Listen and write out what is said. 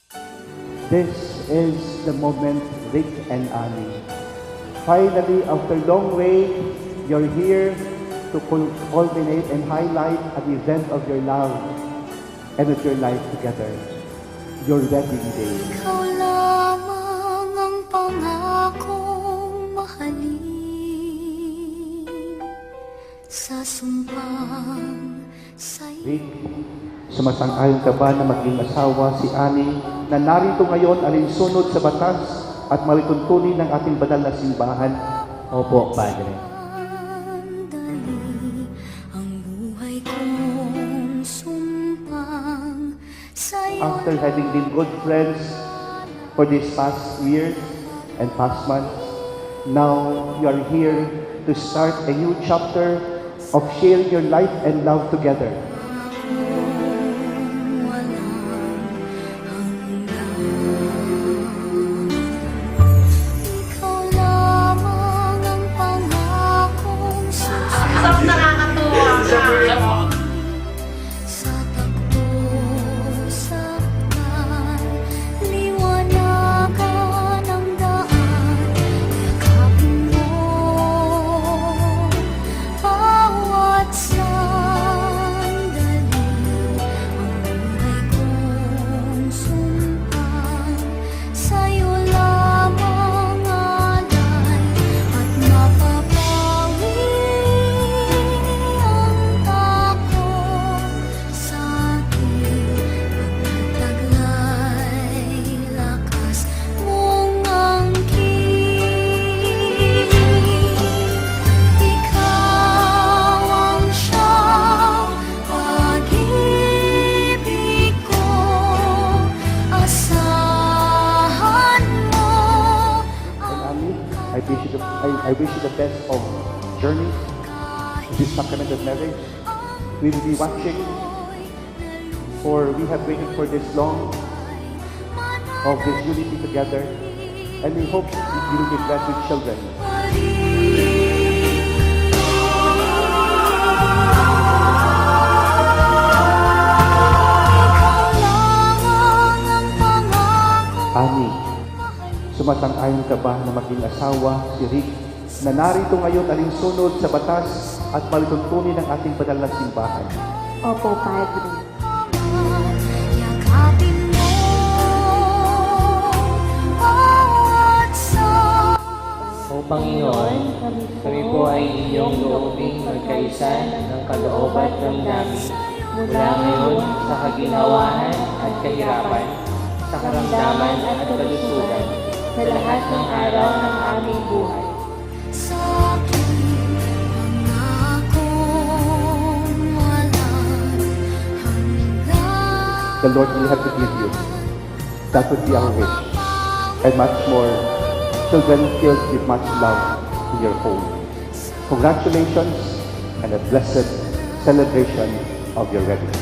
This is the moment, Rick and Annie. Finally, after long wait, you're here to culminate and highlight an event of your love and of your life together, your wedding day. Ikaw lamang ang pangakong mahalin sa sumpang sa'yo. Rick, sumasang-ayon ka ba na maging asawa si Annie na narito ngayon alinsunod sa batas at malituntunin ng ating banal na simbahan? Opo, Padre. Dali ang buhay kong sumpang sa'yo. After having been good friends for these past years and past months, now you are here to start a new chapter of sharing your life and love together. Ikaw lamang ang pangakong susunod sa takbo saktan, liwanagan ang daan, yakapin mo bawat sandali, ang buhay kong sumpang sa'yo lamang alay, at mapapawi ang takot sa'kin, pagtataglay lakas mong angkin. Ikaw ang siyang pag-ibig ko, asahan mo. And Annie, I wish you the best of journey to this sacrament of marriage. We will be watching, for we have waited for this long of this unity together, and we hope you will be blessed with children. Annie, sumasang-ayon ka ba na maging asawa si Rick na narito ngayon alinsunod sa batas at malituntunin ng ating banal na simbahan? Opo, Padre. Yakapin mo bawat O Panginoon, kami po ay iyong loobing magkaisa ng kaloob at damdamin mula ngayon sa kaginhawahan at kahirapan, sa karamdaman at kalusugan, sa lahat ng araw ng aming buhay. sa'kin, pangakong walang hanggan. The Lord will have to give you. That would be our wish. And much more, children filled with much love in your home. Congratulations and a blessed celebration of your wedding.